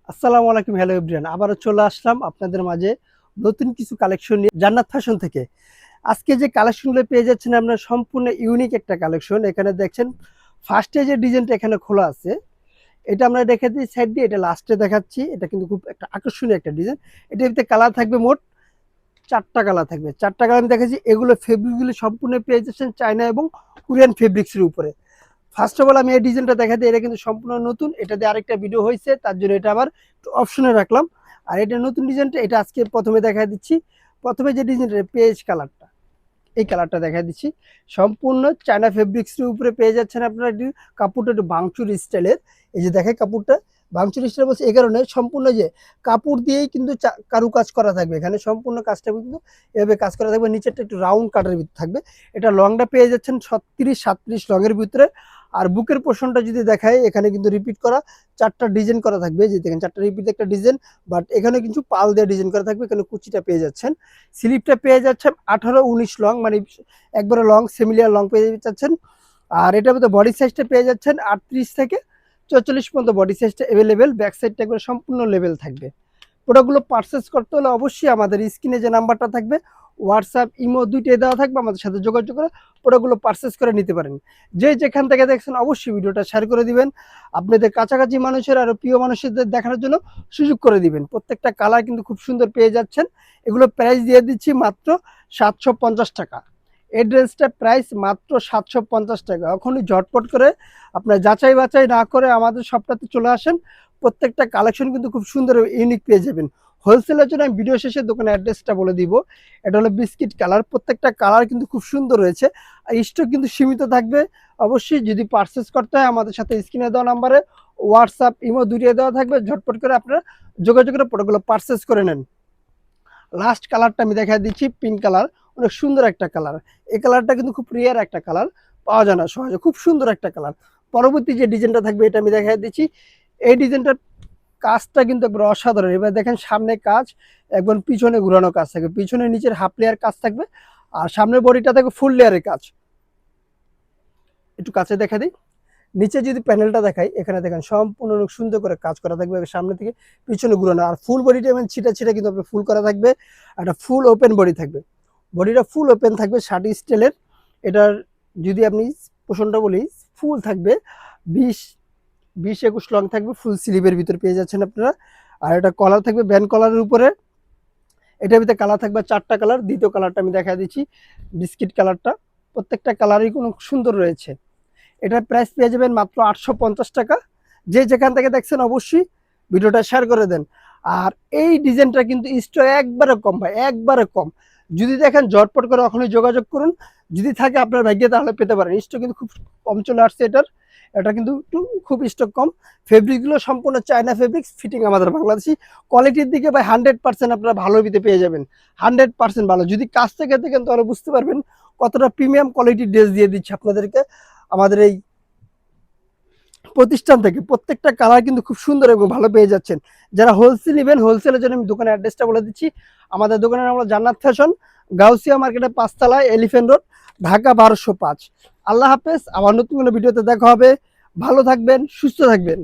আসসালামু আলাইকুম, hello everyone. আবারও চলে আসলাম আপনাদের মাঝে নতুন কিছু কালেকশন নিয়ে জান্নাত ফ্যাশন থেকে। আজকে যে কালেকশনগুলো পেয়ে যাচ্ছেন আপনারা সম্পূর্ণ ইউনিক একটা কালেকশন। এখানে দেখছেন ফার্স্টে যে ডিজাইনটা এখানে খোলা আছে, এটা আমরা রেখে দিই সাইড দিয়ে, এটা লাস্টে দেখাচ্ছি। এটা কিন্তু খুব একটা আকর্ষণীয় একটা ডিজাইন। এটার ভিতরে কালার থাকবে মোট 4টা কালার থাকবে। 4টা কালার আমি দেখাচ্ছি। এগুলো ফেব্রিকগুলো সম্পূর্ণ পেয়ে যাচ্ছেন চায়না এবং কোরিয়ান ফেব্রিক্সের উপরে। ফার্স্ট অফ অল আমি এই ডিজাইনটা দেখা দিই, এটা কিন্তু সম্পূর্ণ নতুন। এটা দিয়ে আরেকটা ভিডিও হয়েছে, তার জন্য এটা আবার অপশনে রাখলাম। আর এটা নতুন ডিজাইনটা, এটা আজকে প্রথমে দেখা দিচ্ছি। প্রথমে যে ডিজাইনটা পেজ কালারটা, এই কালারটা দেখা দিচ্ছি। সম্পূর্ণ চায়না ফেব্রিক্সের উপরে পেয়ে যাচ্ছেন আপনারা। কাপড়টা একটু বাংচুর স্টাইলের। এই যে দেখে কাপড়টা বাংচুর স্টাইল বলছে এই কারণে, সম্পূর্ণ যে কাপড় দিয়েই কিন্তু কারু কাজ করা থাকবে। এখানে সম্পূর্ণ কাজটা কিন্তু এভাবে কাজ করা থাকবে। নিচেরটা একটু রাউন্ড কাটের ভিতরে থাকবে। এটা লংটা পেয়ে যাচ্ছেন 36-37 লংয়ের ভিতরে। আর বুকের পোর্শনটা যদি দেখায়, এখানে কিন্তু রিপিট করা 4টা ডিজাইন করা থাকবে। যে দেখেন 4টা রিপিট একটা ডিজাইন, বাট এখানে কিন্তু পাল দিয়ে ডিজাইন করা থাকবে। এখানে কুচিটা পেয়ে যাচ্ছেন। স্লিপটা পেয়ে যাচ্ছেন 18-19 লং, মানে একবারে লং সেমিলিয়ার লং পেয়ে যাচ্ছেন। আর এটার মধ্যে বডি সাইজটা পেয়ে যাচ্ছেন 38 থেকে 44 পর্যন্ত বডি সাইজটা অ্যাভেলেবেল। ব্যাক সাইডটা একবারে সম্পূর্ণ লেভেল থাকবে। প্রোডাক্টগুলো পারচেস করতে হলে অবশ্যই আমাদের স্ক্রিনে যে নাম্বারটা থাকবে, হোয়াটসঅ্যাপ ইমো দুইটাই দেওয়া থাকবে, আমাদের সাথে যোগাযোগ করে প্রোডাক্টগুলো পারচেস করে নিতে পারেন। যে যেখান থেকে দেখছেন অবশ্যই ভিডিওটা শেয়ার করে দিবেন, আপনাদের কাছাকাছি মানুষের আরও প্রিয় মানুষদের দেখানোর জন্য সুযোগ করে দিবেন। প্রত্যেকটা কালার কিন্তু খুব সুন্দর পেয়ে যাচ্ছেন। এগুলো প্রাইস দিয়ে দিচ্ছি মাত্র 750 টাকা। এই ড্রেসটার প্রাইস মাত্র 750 টাকা। এখনই ঝটপট করে আপনার যাচাই বাছাই না করে আমাদের শপটাতে চলে আসেন। প্রত্যেকটা কালেকশন কিন্তু খুব সুন্দর ইউনিক পেয়ে যাবেন। হোলসেলের জন্য আমি ভিডিও শেষে দোকানের অ্যাড্রেসটা বলে দিব। এটা হলো বিস্কিট কালার। প্রত্যেকটা কালার কিন্তু খুব সুন্দর রয়েছে। আর স্টক কিন্তু সীমিত থাকবে। অবশ্যই যদি পারচেস করতে হয় আমাদের সাথে স্ক্রিনে দেওয়া নাম্বারে হোয়াটসঅ্যাপ ইমো দুটিয়ে দেওয়া থাকবে। ঝটপট করে আপনারা যোগাযোগ করে প্রোডাক্টগুলো পারচেস করে নেন। লাস্ট কালারটা আমি দেখা দিচ্ছি, পিঙ্ক কালার। অনেক সুন্দর একটা কালার। এই কালারটা কিন্তু খুব রিয়ার একটা কালার, পাওয়া যায় না সহজে। খুব সুন্দর একটা কালার। পরবর্তী যে ডিজাইনটা থাকবে এটা আমি দেখা দিচ্ছি। এই ডিজাইনটার কাজটা কিন্তু একবার অসাধারণ। এবার দেখেন সামনে কাজ, একবার পিছনে ঘুরানো কাজ থাকবে। পিছনে নিচের হাফ লেয়ার কাজ থাকবে, আর সামনের বডিটা থাকবে ফুল লেয়ারের কাজ। একটু কাছে দেখা দিই। নিচে যদি প্যানেলটা দেখাই, এখানে দেখেন সম্পূর্ণ সুন্দর করে কাজ করা থাকবে সামনে থেকে পিছনে ঘুরানো। আর ফুল বডিটা এবং ছিটা ছিটা কিন্তু আপনার ফুল করা থাকবে। একটা ফুল ওপেন বডি থাকবে। বডিটা ফুল ওপেন থাকবে শার্ট স্টাইলের। এটার যদি আপনি পোষণটা বলি, ফুল থাকবে 20-21 লং থাকবে। ফুল স্লিভের ভিতরে পেয়ে যাচ্ছেন আপনারা। আর এটা কলার থাকবে ব্যান্ড কলারের উপরে। এটার ভিতরে কালার থাকবে 4টা কালার। দ্বিতীয় কালারটা আমি দেখা দিচ্ছি, বিস্কিট কালারটা। প্রত্যেকটা কালারই কোনো সুন্দর রয়েছে। এটার প্রাইস পেয়ে যাবেন মাত্র 850 টাকা। যে যেখান থেকে দেখছেন অবশ্যই ভিডিওটা শেয়ার করে দেন। আর এই ডিজাইনটা কিন্তু স্টক একবারে কম ভাই, একবারে কম। যদি দেখেন ঝটপট করে এখনই যোগাযোগ করুন। যদি থাকে আপনার ভাগ্যে তাহলে পেতে পারেন। স্টক কিন্তু খুব কম চলে আসছে এটার। এটা কিন্তু একটু খুব স্টক কম। ফেব্রিকগুলো সম্পূর্ণ চায়না ফেব্রিক্স, ফিটিং আমাদের বাংলাদেশি। কোয়ালিটির দিকে ভাই 100% আপনারা ভালো ভিতে পেয়ে যাবেন। 100% ভালো। যদি কাছ থেকে দেখেন তাহলে বুঝতে পারবেন কতটা প্রিমিয়াম কোয়ালিটির ড্রেস দিয়ে দিচ্ছে আপনাদেরকে আমাদের এই প্রতিষ্ঠান থেকে। প্রত্যেকটা কালার কিন্তু খুব সুন্দর এবং ভালো পেয়ে যাচ্ছেন। যারা হোলসেল নেবেন, হোলসেলের জন্য আমি দোকানের অ্যাড্রেসটা বলে দিচ্ছি। আমাদের দোকানের নাম হলো জান্নাত ফ্যাশন, গাউসিয়া মার্কেটের 5 তলায়, এলিফ্যান্ট রোড, ঢাকা 1205। আল্লাহ হাফেজ। আবার নতুন কোনো ভিডিওতে দেখা হবে। ভালো থাকবেন, সুস্থ থাকবেন।